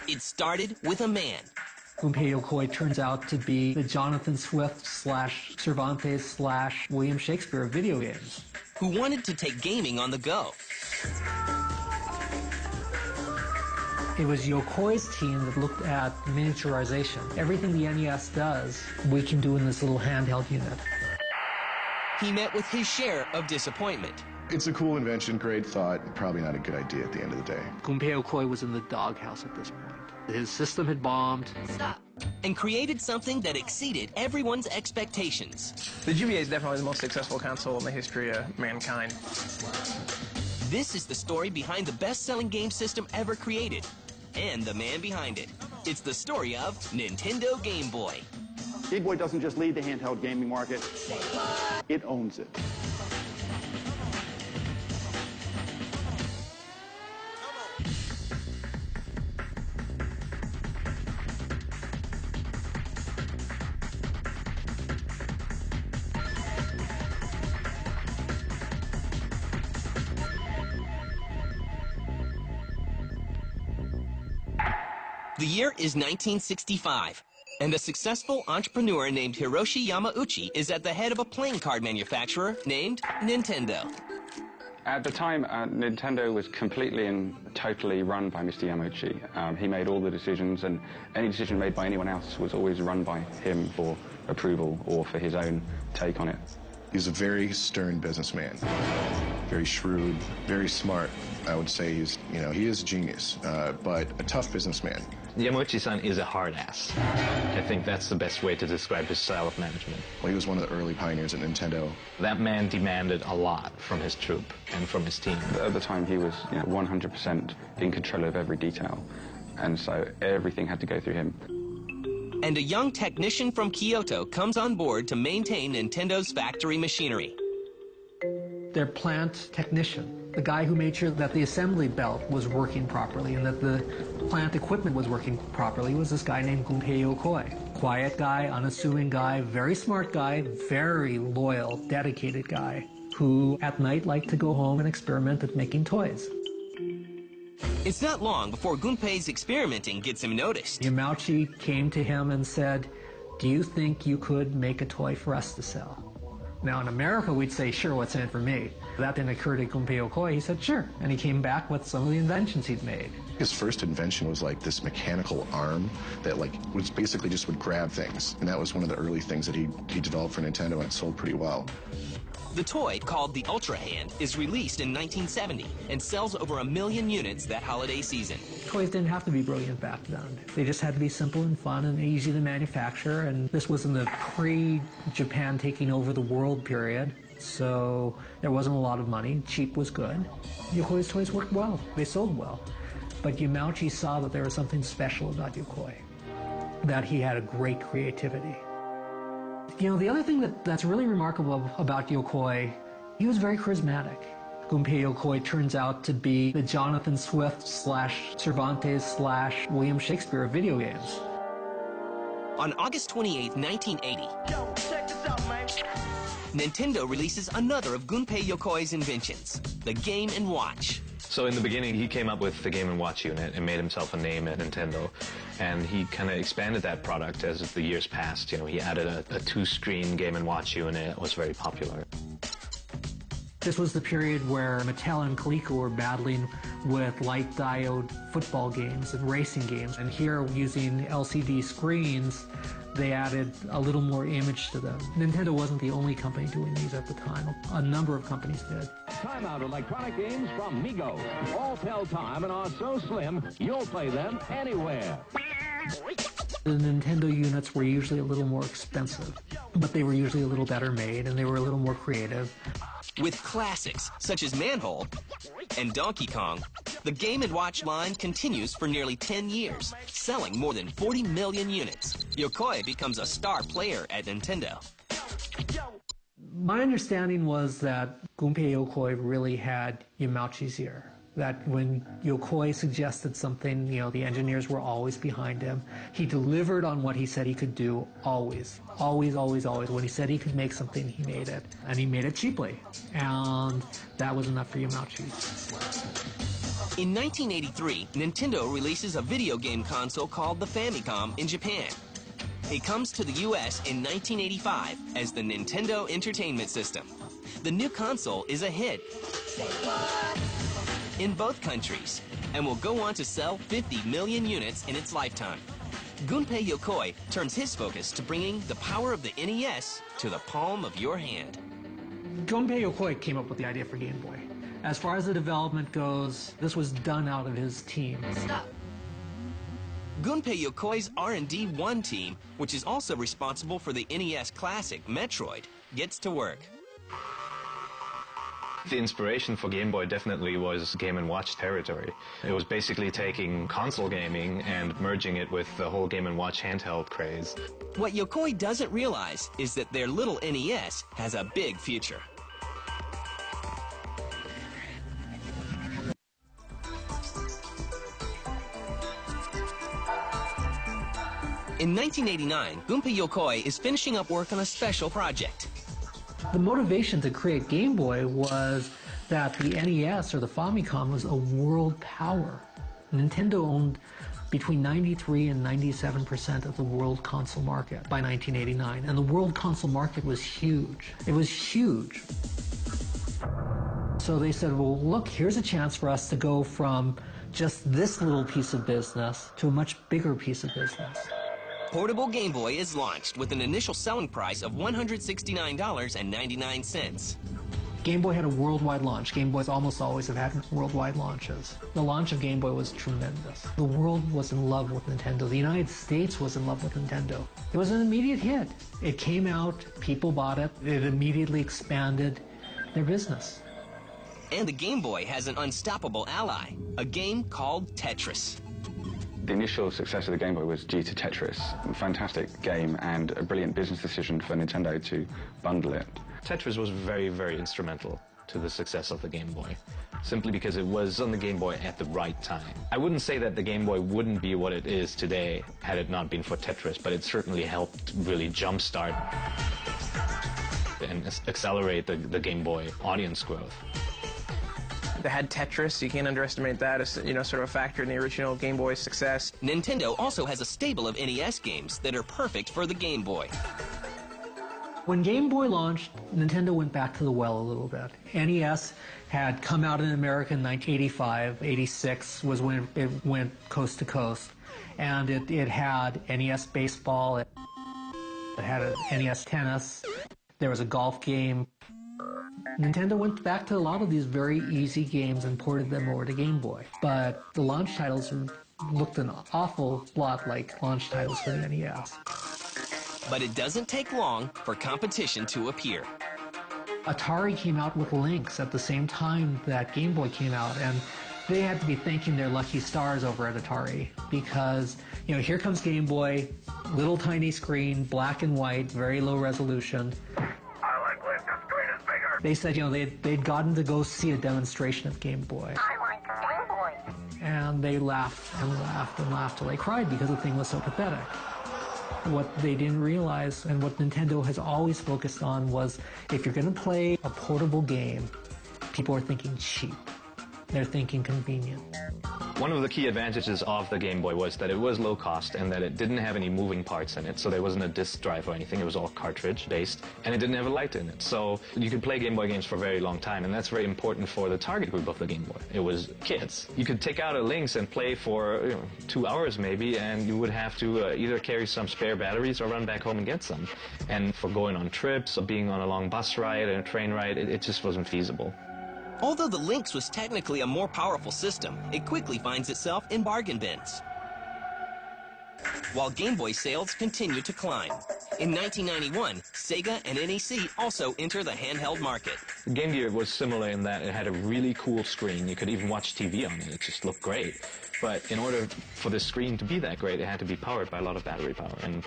It started with a man. Gunpei Yokoi turns out to be the Jonathan Swift / Cervantes / William Shakespeare of video games. Who wanted to take gaming on the go. It was Yokoi's team that looked at miniaturization. Everything the NES does, we can do in this little handheld unit. He met with his share of disappointment. It's a cool invention, great thought, probably not a good idea at the end of the day. Gunpei Yokoi was in the doghouse at this point. His system had bombed. Stop. And created something that exceeded everyone's expectations. The GBA is definitely the most successful console in the history of mankind. This is the story behind the best-selling game system ever created, and the man behind it. It's the story of Nintendo Game Boy. Game Boy doesn't just lead the handheld gaming market, it owns it. The year is 1965, and a successful entrepreneur named Hiroshi Yamauchi is at the head of a playing card manufacturer named Nintendo. At the time, Nintendo was completely and totally run by Mr. Yamauchi. He made all the decisions, and any decision made by anyone else was always run by him for approval or for his own take on it. He's a very stern businessman, very shrewd, very smart. I would say he is a genius, but a tough businessman. Yamauchi-san is a hard ass. I think that's the best way to describe his style of management. Well, he was one of the early pioneers at Nintendo. That man demanded a lot from his troupe and from his team. At the time, he was 100% in control of every detail, and so everything had to go through him. And a young technician from Kyoto comes on board to maintain Nintendo's factory machinery. Their plant technician, the guy who made sure that the assembly belt was working properly and that the plant equipment was working properly, was this guy named Gunpei Yokoi. Quiet guy, unassuming guy, very smart guy, very loyal, dedicated guy, who at night liked to go home and experiment at making toys. It's not long before Gunpei's experimenting gets him noticed. Yamauchi came to him and said, "Do you think you could make a toy for us to sell?" Now, in America, we'd say, "Sure, what's in it for me?" That didn't occur to Gunpei Yokoi. He said, "Sure." And he came back with some of the inventions he'd made. His first invention was like this mechanical arm that was basically just would grab things. And that was one of the early things that he developed for Nintendo, and it sold pretty well. The toy, called the Ultra Hand, is released in 1970 and sells over 1 million units that holiday season. Toys didn't have to be brilliant back then. They just had to be simple and fun and easy to manufacture. And this was in the pre-Japan taking over the world period, so there wasn't a lot of money. Cheap was good. Yokoi's toys worked well. They sold well. But Yamauchi saw that there was something special about Yokoi, that he had a great creativity. The other thing that's really remarkable about Yokoi, he was very charismatic. Gunpei Yokoi turns out to be the Jonathan Swift / Cervantes / William Shakespeare of video games. On August 28, 1980, Nintendo releases another of Gunpei Yokoi's inventions, the Game & Watch. So in the beginning, he came up with the Game & Watch unit and made himself a name at Nintendo. And he kind of expanded that product as the years passed. He added a 2-screen Game & Watch unit. It was very popular. This was the period where Mattel and Coleco were battling with light diode football games and racing games. And here, using LCD screens, they added a little more image to them. Nintendo wasn't the only company doing these at the time. A number of companies did. Time-out electronic games from Mego. All tell time and are so slim, you'll play them anywhere. The Nintendo units were usually a little more expensive, but they were usually a little better made, and they were a little more creative. With classics such as Manhole and Donkey Kong, the Game & Watch line continues for nearly 10 years, selling more than 40 million units. Yokoi becomes a star player at Nintendo. My understanding was that Gunpei Yokoi really had Yamauchi's ear. That when Yokoi suggested something, the engineers were always behind him. He delivered on what he said he could do, always. Always, always, always. When he said he could make something, he made it. And he made it cheaply. And that was enough for Yamauchi. In 1983, Nintendo releases a video game console called the Famicom in Japan. It comes to the US in 1985 as the Nintendo Entertainment System. The new console is a hit in both countries and will go on to sell 50 million units in its lifetime. Gunpei Yokoi turns his focus to bringing the power of the NES to the palm of your hand. Gunpei Yokoi came up with the idea for Game Boy. As far as the development goes, this was done out of his team. Stop. Gunpei Yokoi's R&D 1 team, which is also responsible for the NES classic Metroid, gets to work. The inspiration for Game Boy definitely was Game & Watch territory. It was basically taking console gaming and merging it with the whole Game & Watch handheld craze. What Yokoi doesn't realize is that their little NES has a big future. In 1989, Gunpei Yokoi is finishing up work on a special project. The motivation to create Game Boy was that the NES or the Famicom was a world power. Nintendo owned between 93 and 97% of the world console market by 1989, and the world console market was huge. It was huge. So they said, well, look, here's a chance for us to go from just this little piece of business to a much bigger piece of business. Portable Game Boy is launched with an initial selling price of $169.99. Game Boy had a worldwide launch. Game Boys almost always have had worldwide launches. The launch of Game Boy was tremendous. The world was in love with Nintendo. The United States was in love with Nintendo. It was an immediate hit. It came out, people bought it, it immediately expanded their business. And the Game Boy has an unstoppable ally, a game called Tetris. The initial success of the Game Boy was due to Tetris, a fantastic game and a brilliant business decision for Nintendo to bundle it. Tetris was very, very instrumental to the success of the Game Boy, simply because it was on the Game Boy at the right time. I wouldn't say that the Game Boy wouldn't be what it is today had it not been for Tetris, but it certainly helped really jumpstart and accelerate the Game Boy audience growth. They had Tetris. You can't underestimate that as, sort of a factor in the original Game Boy's success. Nintendo also has a stable of NES games that are perfect for the Game Boy. When Game Boy launched, Nintendo went back to the well a little bit. NES had come out in America in 1985, 86 was when it went coast to coast. And it had NES Baseball, it had a NES Tennis, there was a golf game. Nintendo went back to a lot of these very easy games and ported them over to Game Boy. But the launch titles looked an awful lot like launch titles for the NES. But it doesn't take long for competition to appear. Atari came out with Lynx at the same time that Game Boy came out, and they had to be thanking their lucky stars over at Atari because, here comes Game Boy, little tiny screen, black and white, very low resolution. They said, they'd gotten to go see a demonstration of Game Boy. I like Game Boy. And they laughed and laughed and laughed till they cried because the thing was so pathetic. What they didn't realize, and what Nintendo has always focused on, was if you're going to play a portable game, people are thinking cheap. They're thinking convenient. One of the key advantages of the Game Boy was that it was low cost and that it didn't have any moving parts in it, so there wasn't a disk drive or anything. It was all cartridge based, and it didn't have a light in it. So you could play Game Boy games for a very long time, and that's very important for the target group of the Game Boy. It was kids. You could take out a Lynx and play for 2 hours maybe, and you would have to either carry some spare batteries or run back home and get some. And for going on trips or being on a long bus ride and a train ride, it just wasn't feasible. Although the Lynx was technically a more powerful system, it quickly finds itself in bargain bins. While Game Boy sales continue to climb. In 1991, Sega and NEC also enter the handheld market. Game Gear was similar in that it had a really cool screen. You could even watch TV on it. It just looked great. But in order for the screen to be that great, it had to be powered by a lot of battery power, and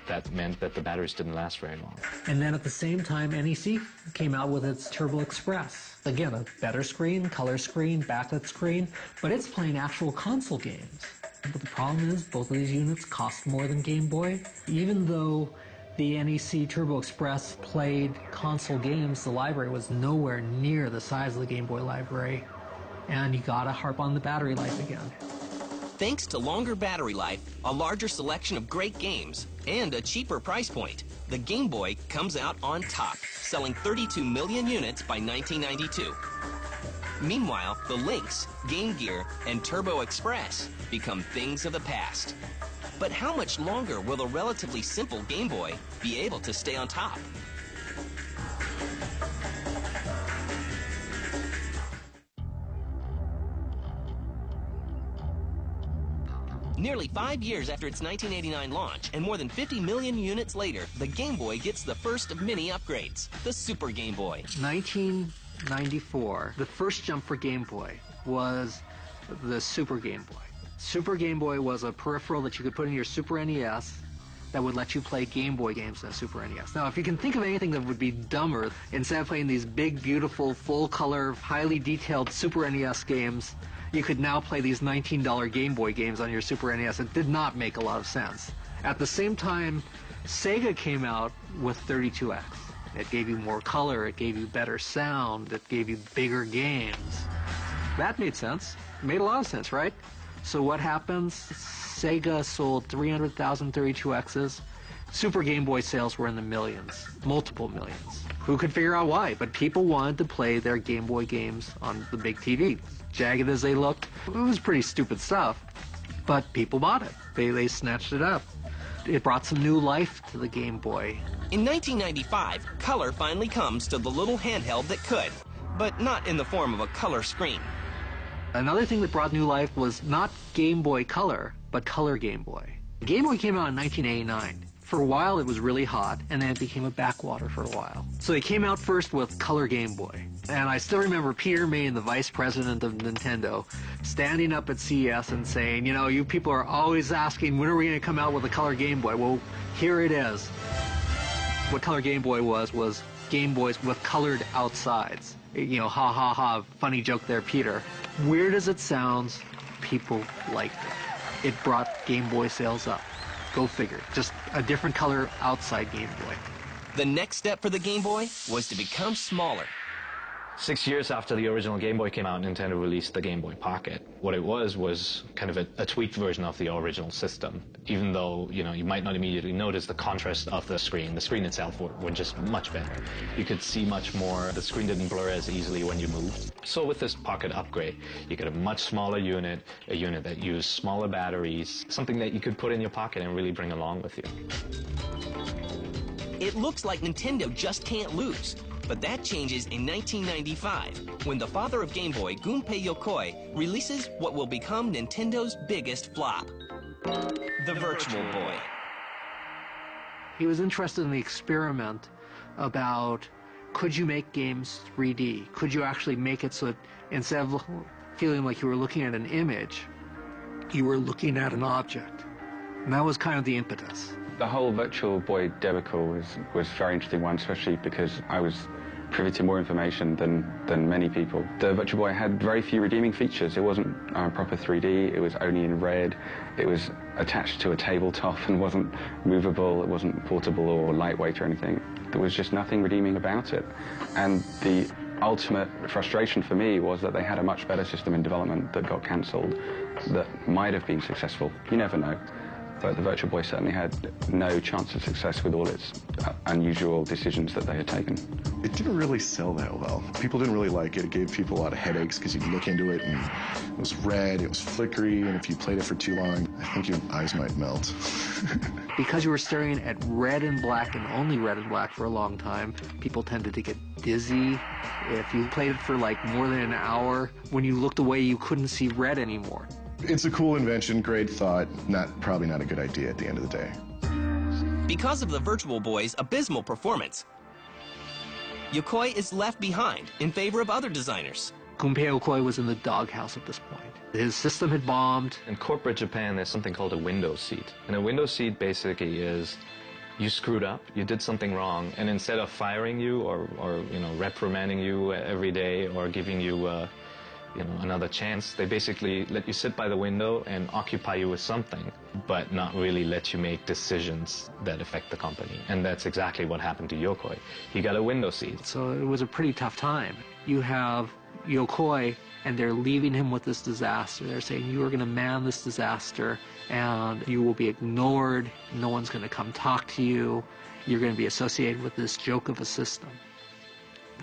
that meant that the batteries didn't last very long. And then at the same time, NEC came out with its Turbo Express. Again, a better screen, color screen, backlit screen, but it's playing actual console games. But the problem is, both of these units cost more than Game Boy. Even though the NEC Turbo Express played console games, the library was nowhere near the size of the Game Boy library. and you gotta harp on the battery life again. Thanks to longer battery life, a larger selection of great games, and a cheaper price point, the Game Boy comes out on top, selling 32 million units by 1992. Meanwhile, the Lynx, Game Gear, and Turbo Express become things of the past. But how much longer will the relatively simple Game Boy be able to stay on top? Nearly 5 years after its 1989 launch, and more than 50 million units later, the Game Boy gets the first of many upgrades, the Super Game Boy. 1994, the first jump for Game Boy was the Super Game Boy. Super Game Boy was a peripheral that you could put in your Super NES that would let you play Game Boy games in a Super NES. Now, if you can think of anything that would be dumber, instead of playing these big, beautiful, full-color, highly detailed Super NES games, you could now play these $19 Game Boy games on your Super NES. It did not make a lot of sense. At the same time, Sega came out with 32X. It gave you more color, it gave you better sound, it gave you bigger games. That made sense. It made a lot of sense, right? So what happens? Sega sold 300,000 32Xs. Super Game Boy sales were in the millions, multiple millions. Who could figure out why? But people wanted to play their Game Boy games on the big TV. Jagged as they looked, it was pretty stupid stuff, but people bought it. They snatched it up. It brought some new life to the Game Boy. In 1995, color finally comes to the little handheld that could, but not in the form of a color screen. Another thing that brought new life was not Game Boy Color, but Color Game Boy. Game Boy came out in 1989. For a while it was really hot, and then it became a backwater for a while. So they came out first with Color Game Boy. And I still remember Peter Main, the vice president of Nintendo, standing up at CES and saying, you know, you people are always asking, when are we going to come out with a Color Game Boy? Well, here it is. What Color Game Boy was Game Boys with colored outsides. You know, ha ha ha, funny joke there, Peter. Weird as it sounds, people liked it. It brought Game Boy sales up. Go figure. Just a different color outside Game Boy. The next step for the Game Boy was to become smaller. 6 years after the original Game Boy came out, Nintendo released the Game Boy Pocket. What it was kind of a tweaked version of the original system. Even though, you know, you might not immediately notice the contrast of the screen. The screen itself were just much better. You could see much more. The screen didn't blur as easily when you moved. So with this Pocket upgrade, you get a much smaller unit, a unit that used smaller batteries, something that you could put in your pocket and really bring along with you. It looks like Nintendo just can't lose. But that changes in 1995, when the father of Game Boy, Gunpei Yokoi, releases what will become Nintendo's biggest flop, the Virtual Boy. He was interested in the experiment about, could you make games 3D? Could you actually make it so that instead of feeling like you were looking at an image, you were looking at an object? And that was kind of the impetus. The whole Virtual Boy debacle was a very interesting one, especially because I was privy to more information than many people. The Virtual Boy had very few redeeming features. It wasn't proper 3D, it was only in red, it was attached to a tabletop and wasn't movable, it wasn't portable or lightweight or anything. There was just nothing redeeming about it. And the ultimate frustration for me was that they had a much better system in development that got cancelled that might have been successful. You never know. But the Virtual Boy certainly had no chance of success with all its unusual decisions that they had taken. It didn't really sell that well. People didn't really like it. It gave people a lot of headaches because you'd look into it and it was red, it was flickery, and if you played it for too long, I think your eyes might melt. Because you were staring at red and black and only red and black for a long time, people tended to get dizzy. If you played it for like more than an hour, when you looked away, you couldn't see red anymore. It's a cool invention, great thought, probably not a good idea at the end of the day. Because of the Virtual Boy's abysmal performance, Yokoi is left behind in favor of other designers. Gunpei Yokoi was in the doghouse at this point. His system had bombed. In corporate Japan, there's something called a window seat. And a window seat basically is you screwed up, you did something wrong, and instead of firing you or you know, reprimanding you every day or giving you another chance, they basically let you sit by the window and occupy you with something, but not really let you make decisions that affect the company. And that's exactly what happened to Yokoi. He got a window seat. So it was a pretty tough time. You have Yokoi, and they're leaving him with this disaster. They're saying, you are going to man this disaster, and you will be ignored. No one's going to come talk to you. You're going to be associated with this joke of a system,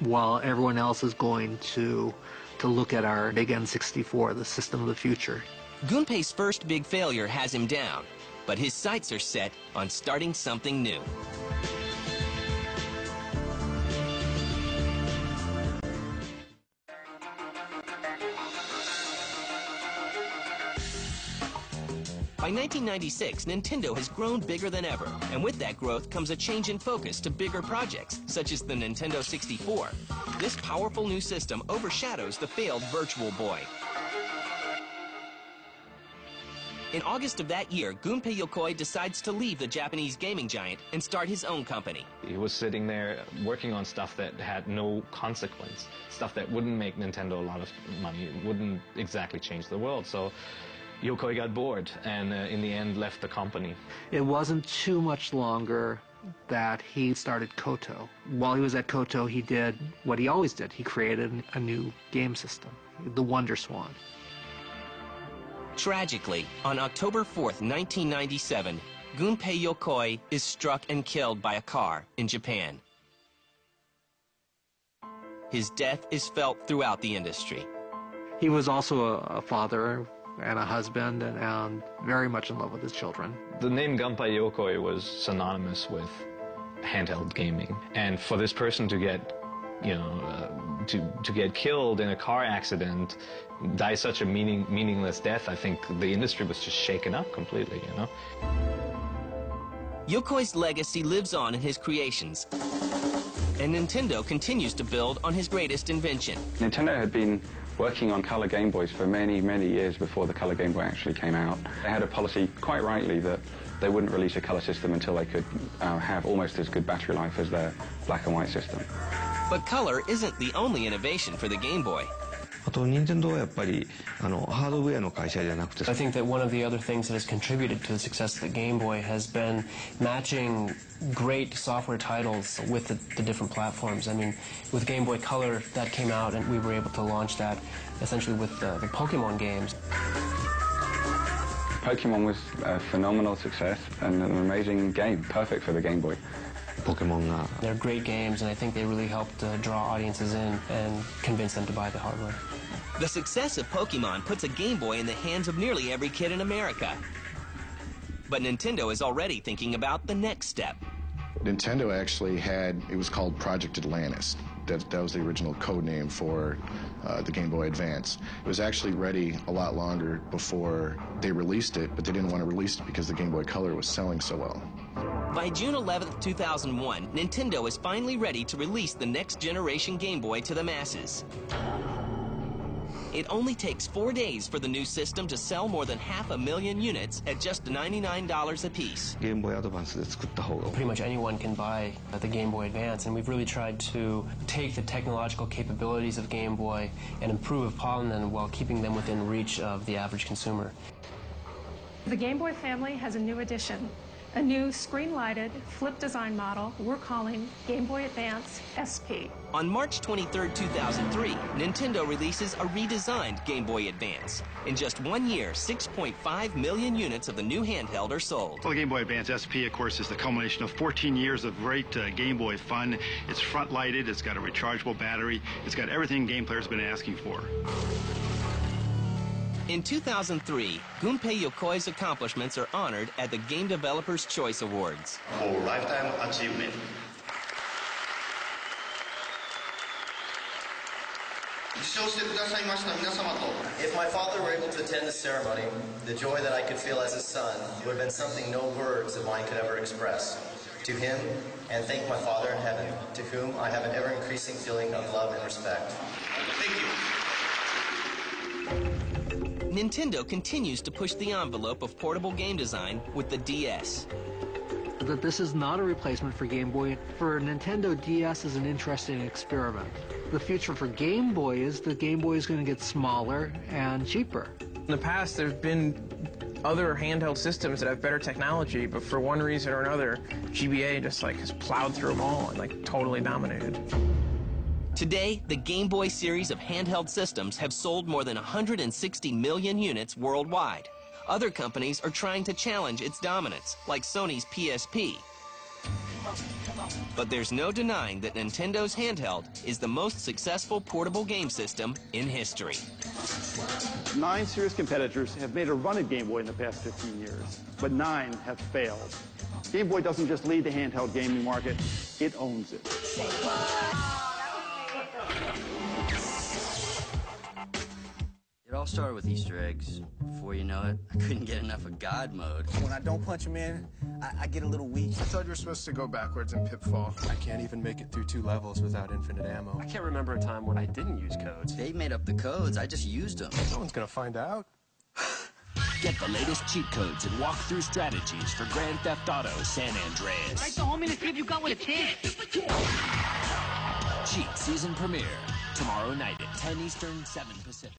while everyone else is going to look at our big N64, the system of the future. Gunpei's first big failure has him down, but his sights are set on starting something new. By 1996, Nintendo has grown bigger than ever, and with that growth comes a change in focus to bigger projects, such as the Nintendo 64. This powerful new system overshadows the failed Virtual Boy. In August of that year, Gunpei Yokoi decides to leave the Japanese gaming giant and start his own company. He was sitting there working on stuff that had no consequence, stuff that wouldn't make Nintendo a lot of money, wouldn't exactly change the world. So Yokoi got bored and in the end left the company. It wasn't too much longer that he started Koto. While he was at Koto, he did what he always did. He created a new game system, the Wonder Swan. Tragically, on October 4th, 1997, Gunpei Yokoi is struck and killed by a car in Japan. His death is felt throughout the industry. He was also a father and a husband and very much in love with his children. The name Gunpei Yokoi was synonymous with handheld gaming, and for this person to get, to get killed in a car accident, die such a meaningless death, I think the industry was just shaken up completely, Yokoi's legacy lives on in his creations, and Nintendo continues to build on his greatest invention. Nintendo had been working on color Game Boys for many, many years before the color Game Boy actually came out. They had a policy, quite rightly, that they wouldn't release a color system until they could have almost as good battery life as their black and white system. But color isn't the only innovation for the Game Boy. I think that one of the other things that has contributed to the success of the Game Boy has been matching great software titles with the different platforms. I mean, with Game Boy Color, that came out and we were able to launch that essentially with the Pokemon games. Pokemon was a phenomenal success and an amazing game, perfect for the Game Boy. Pokemon. They're great games, and I think they really helped draw audiences in and convince them to buy the hardware. The success of Pokemon puts a Game Boy in the hands of nearly every kid in America. But Nintendo is already thinking about the next step. Nintendo actually had, it was called Project Atlantis. That was the original code name for the Game Boy Advance. It was actually ready a lot longer before they released it, but they didn't want to release it because the Game Boy Color was selling so well. By June 11th, 2001, Nintendo is finally ready to release the next generation Game Boy to the masses. It only takes 4 days for the new system to sell more than 500,000 units at just $99 a piece. Game Boy Advance で作った方が Pretty much anyone can buy the Game Boy Advance, and we've really tried to take the technological capabilities of Game Boy and improve upon them while keeping them within reach of the average consumer. The Game Boy family has a new addition. A new screen-lighted, flip design model we're calling Game Boy Advance SP. On March 23, 2003, Nintendo releases a redesigned Game Boy Advance. In just 1 year, 6.5 million units of the new handheld are sold. Well, the Game Boy Advance SP, of course, is the culmination of 14 years of great Game Boy fun. It's front-lighted, it's got a rechargeable battery, it's got everything game players have been asking for. In 2003, Gunpei Yokoi's accomplishments are honored at the Game Developers' Choice Awards. For lifetime achievement. If my father were able to attend the ceremony, the joy that I could feel as his son would have been something no words of mine could ever express. To him, and thank my Father in heaven, to whom I have an ever-increasing feeling of love and respect. Thank you. Nintendo continues to push the envelope of portable game design with the DS. That this is not a replacement for Game Boy. For Nintendo, DS is an interesting experiment. The future for Game Boy is the Game Boy is going to get smaller and cheaper. In the past, there's been other handheld systems that have better technology, but for one reason or another, GBA just has plowed through them all and totally dominated. Today, the Game Boy series of handheld systems have sold more than 160 million units worldwide. Other companies are trying to challenge its dominance, like Sony's PSP. But there's no denying that Nintendo's handheld is the most successful portable game system in history. 9 serious competitors have made a run at Game Boy in the past 15 years, but 9 have failed. Game Boy doesn't just lead the handheld gaming market, it owns it. It all started with Easter eggs. Before you know it, I couldn't get enough of God mode. When I don't punch them in, I get a little weak. I thought you were supposed to go backwards in Pitfall. I can't even make it through 2 levels without infinite ammo. I can't remember a time when I didn't use codes. They made up the codes. I just used them. No one's gonna find out. Get the latest cheat codes and walk-through strategies for Grand Theft Auto San Andreas. Write the homie to see if you got what it takes. Cheat season premiere tomorrow night at 10 Eastern, 7 Pacific.